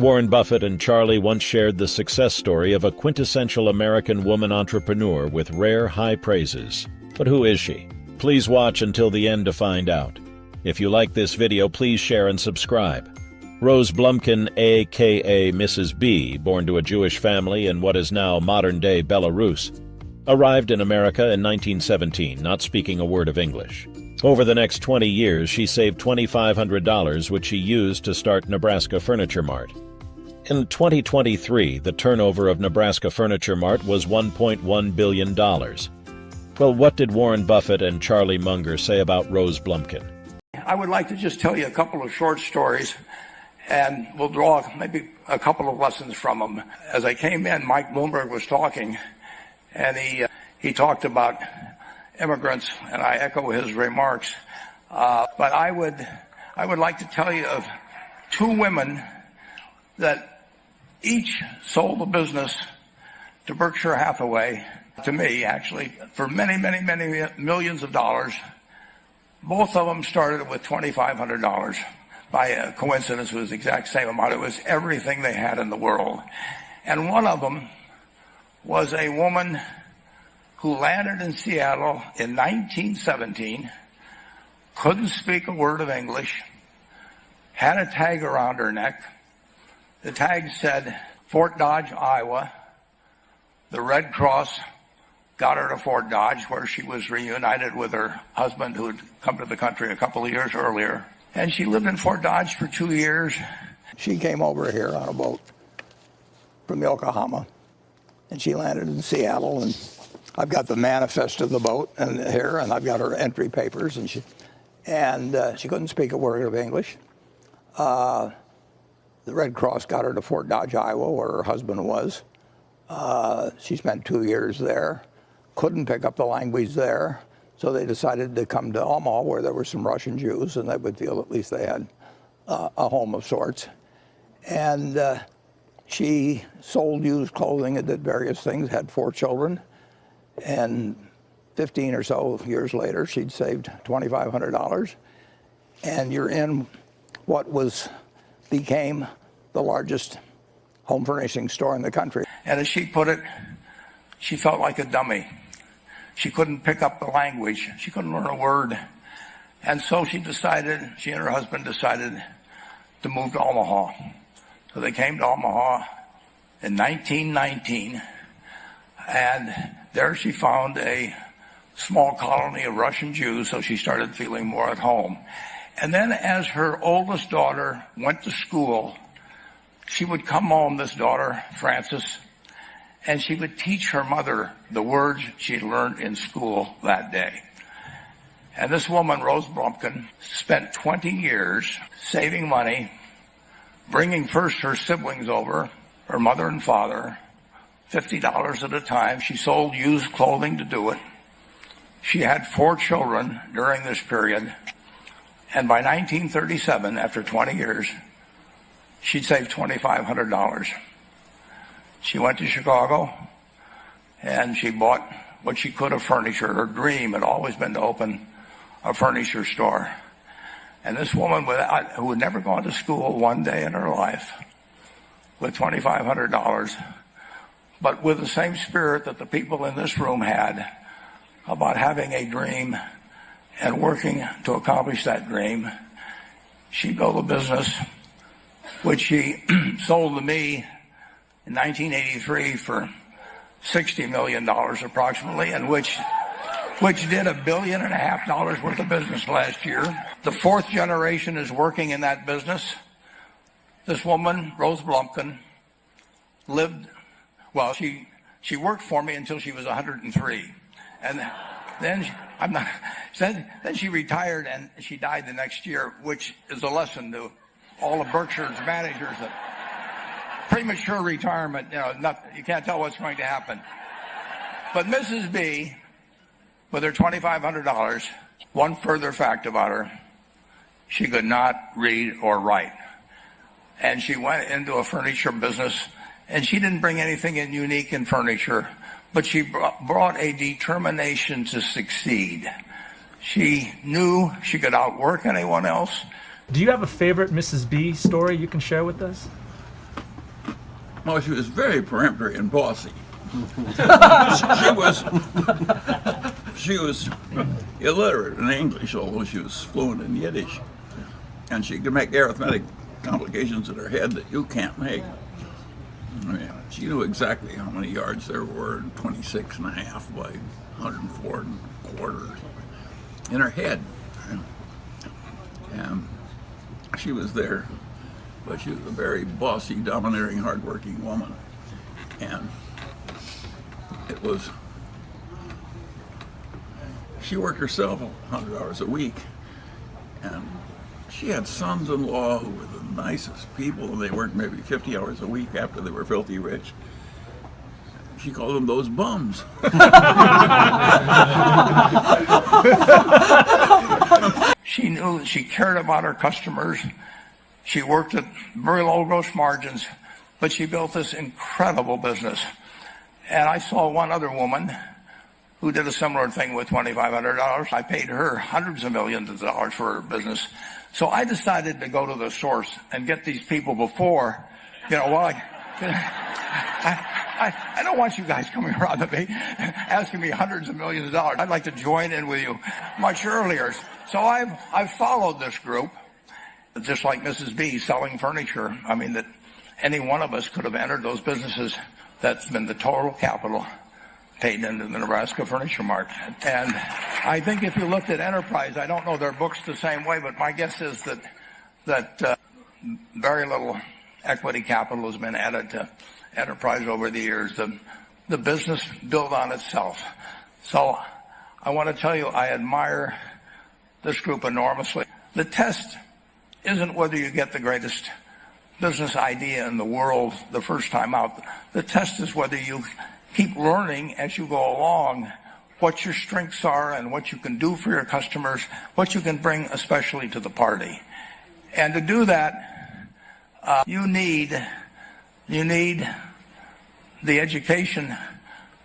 Warren Buffett and Charlie once shared the success story of a quintessential American woman entrepreneur with rare high praises. But who is she? Please watch until the end to find out. If you like this video, please share and subscribe. Rose Blumkin, a.k.a. Mrs. B, born to a Jewish family in what is now modern-day Belarus, arrived in America in 1917, not speaking a word of English. Over the next 20 years, she saved $2,500, which she used to start Nebraska Furniture Mart. In 2023, the turnover of Nebraska Furniture Mart was $1.1 billion. Well, what did Warren Buffett and Charlie Munger say about Rose Blumkin? I would like to just tell you a couple of short stories, and we'll draw maybe a couple of lessons from them. As I came in, Mike Bloomberg was talking, and he talked about immigrants, and I echo his remarks. But I would like to tell you of two women that each sold a business to Berkshire Hathaway, to me actually, for many, many, many millions of dollars. Both of them started with $2,500. By a coincidence, it was the exact same amount. It was everything they had in the world. And one of them was a woman who landed in Seattle in 1917, couldn't speak a word of English, had a tag around her neck. The tag said, Fort Dodge, Iowa. The Red Cross got her to Fort Dodge, where she was reunited with her husband who had come to the country a couple of years earlier. And she lived in Fort Dodge for 2 years. She came over here on a boat from Yokohama, and she landed in Seattle. And I've got the manifest of the boat and here, and I've got her entry papers. And she couldn't speak a word of English. The Red Cross got her to Fort Dodge, Iowa, where her husband was. She spent 2 years there, couldn't pick up the language there. So they decided to come to Omaha, where there were some Russian Jews, and they would feel at least they had a home of sorts. And she sold used clothing and did various things, had 4 children. And 15 or so years later, she'd saved $2,500. And you're in what became the largest home furnishing store in the country. And as she put it, she felt like a dummy. She couldn't pick up the language. She couldn't learn a word. And so she and her husband decided to move to Omaha. So they came to Omaha in 1919. And there she found a small colony of Russian Jews, so she started feeling more at home. And then as her oldest daughter went to school, she would come home, this daughter, Frances, and she would teach her mother the words she'd learned in school that day. And this woman, Rose Blumkin, spent 20 years saving money, bringing first her siblings over, her mother and father, $50 at a time. She sold used clothing to do it. She had 4 children during this period. And by 1937, after 20 years, she'd saved $2,500. She went to Chicago, and she bought what she could of furniture. Her dream had always been to open a furniture store. And this woman, who had never gone to school one day in her life, with $2,500, but with the same spirit that the people in this room had about having a dream and working to accomplish that dream, she built a business which she sold to me in 1983 for $60 million approximately, and which did $1.5 billion worth of business last year. The 4th generation is working in that business. This woman, Rose Blumkin, she worked for me until she was 103. And then she retired, and she died the next year, which is a lesson to all of Berkshire's managers that premature retirement, you can't tell what's going to happen. But Mrs. B, with her $2,500, one further fact about her, she could not read or write. And she went into a furniture business, and she didn't bring anything in unique in furniture, but she brought a determination to succeed. She knew she could outwork anyone else. Do you have a favorite Mrs. B story you can share with us? Well, she was very peremptory and bossy. She was illiterate in English, although she was fluent in Yiddish. And she could make arithmetic complications in her head that you can't make. I mean, she knew exactly how many yards there were, 26 and a half by 104 and a quarter, in her head. And she was there, but she was a very bossy, domineering, hardworking woman. And it was, she worked herself 100 hours a week, and she had sons-in-law who were the nicest people, and they worked maybe 50 hours a week after they were filthy rich. She called them those bums. She knew that she cared about her customers. She worked at very low gross margins, but she built this incredible business. And I saw one other woman who did a similar thing with $2,500. I paid her hundreds of millions of dollars for her business. So I decided to go to the source and get these people before, I don't want you guys coming around to me asking me hundreds of millions of dollars. I'd like to join in with you much earlier. So I've followed this group, just like Mrs. B selling furniture. I mean, that any one of us could have entered those businesses. That's been the total capital paid into the Nebraska furniture market. And I think if you looked at Enterprise, I don't know their books the same way, but my guess is that very little equity capital has been added to Enterprise over the years. The business built on itself. So I want to tell you, I admire this group enormously. The test isn't whether you get the greatest business idea in the world the first time out. The test is whether you keep learning as you go along what your strengths are and what you can do for your customers, what you can bring especially to the party. And to do that, you need the education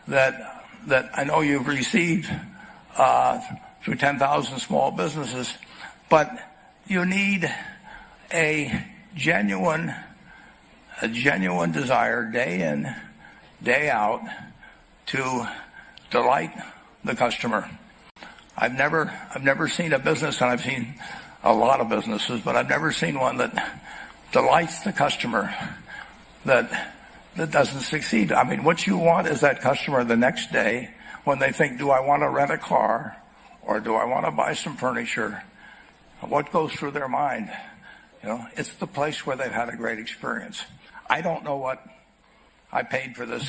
that I know you've received through 10,000 small businesses, but you need a genuine desire day in, day out to delight the customer. I've never seen a business, and I've seen a lot of businesses, but I've never seen one that delights the customer that doesn't succeed. I mean, what you want is that customer the next day when they think, do I want to rent a car or do I want to buy some furniture? What goes through their mind? It's the place where they've had a great experience. I don't know what I paid for this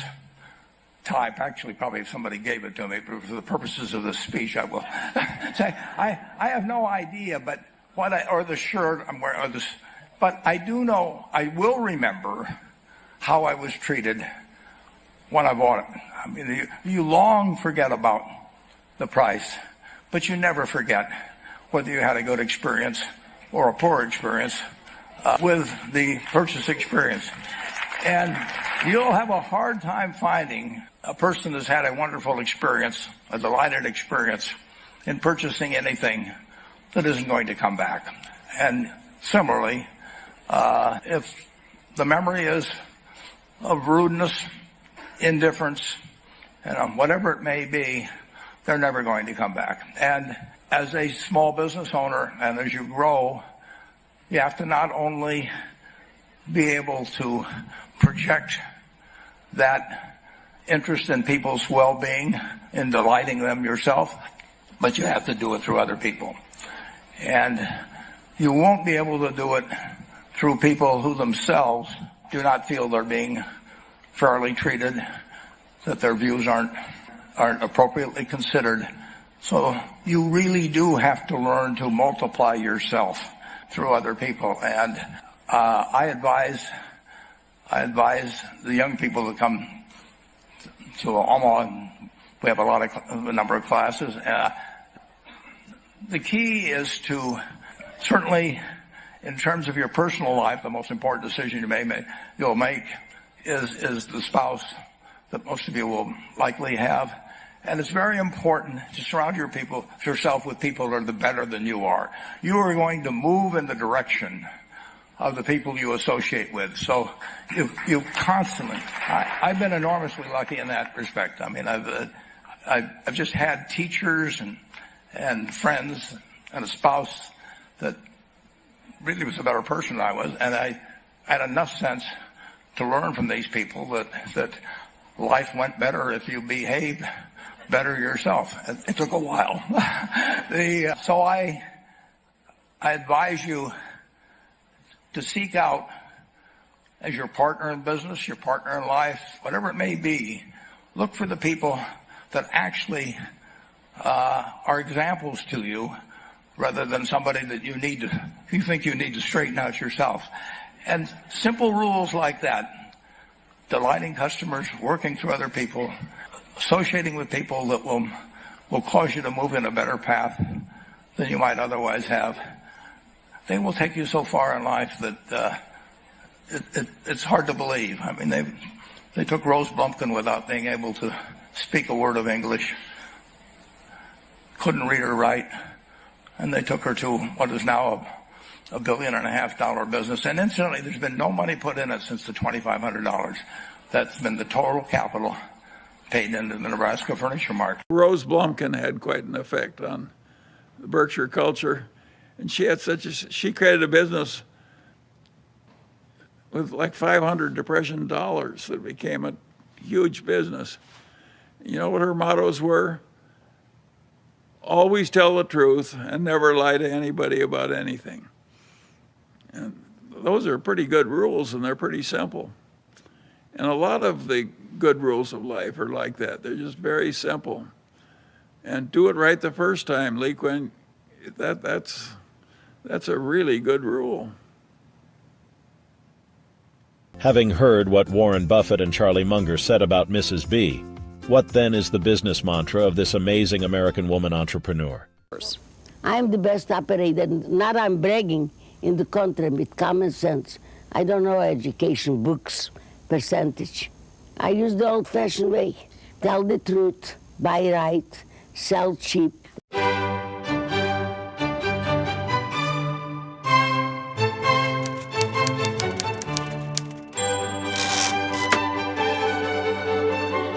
tie. Actually, probably if somebody gave it to me, but for the purposes of this speech, I will say I have no idea. But or the shirt I'm wearing, or this, but I do know. I will remember how I was treated when I bought it. I mean, you long forget about the price, but you never forget whether you had a good experience or a poor experience with the purchase experience. And you'll have a hard time finding a person that's had a wonderful experience, a delighted experience in purchasing anything that isn't going to come back. And similarly, if the memory is of rudeness, indifference, whatever it may be, they're never going to come back. And as a small business owner, and as you grow, you have to not only be able to project that interest in people's well-being, in delighting them yourself, but you have to do it through other people. And you won't be able to do it through people who themselves do not feel they're being fairly treated, that their views aren't appropriately considered. So you really do have to learn to multiply yourself through other people. And I advise the young people that come to Omaha. We have a number of classes. The key is to, certainly in terms of your personal life, the most important decision you'll make is the spouse that most of you will likely have. And it's very important to surround yourself with people that are better than you are. You are going to move in the direction of the people you associate with. So you constantly, I've been enormously lucky in that respect. I mean, I've just had teachers and friends and a spouse that really was a better person than I was, and I had enough sense to learn from these people that life went better if you behaved better yourself. It took a while. So I advise you to seek out, as your partner in business, your partner in life, whatever it may be, look for the people that actually are examples to you, rather than somebody that you think you need to straighten out yourself. And simple rules like that, delighting customers, working through other people, associating with people that will cause you to move in a better path than you might otherwise have, they will take you so far in life that it's hard to believe. I mean, they took Rose Blumkin without being able to speak a word of English, couldn't read or write, and they took her to what is now a $1.5 billion business. And incidentally, there's been no money put in it since the $2,500. That's been the total capital paid into the Nebraska furniture market. Rose Blumkin had quite an effect on the Berkshire culture, and she created a business with like 500 Depression dollars that became a huge business. You know what her mottos were? Always tell the truth and never lie to anybody about anything. And those are pretty good rules, and they're pretty simple. And a lot of the good rules of life are like that. They're just very simple. And do it right the first time, Lee Quinn. That's a really good rule. Having heard what Warren Buffett and Charlie Munger said about Mrs. B, what then is the business mantra of this amazing American woman entrepreneur? I'm the best operator, not I'm bragging, in the country with common sense. I don't know education, books, percentage. I use the old-fashioned way. Tell the truth, buy right, sell cheap,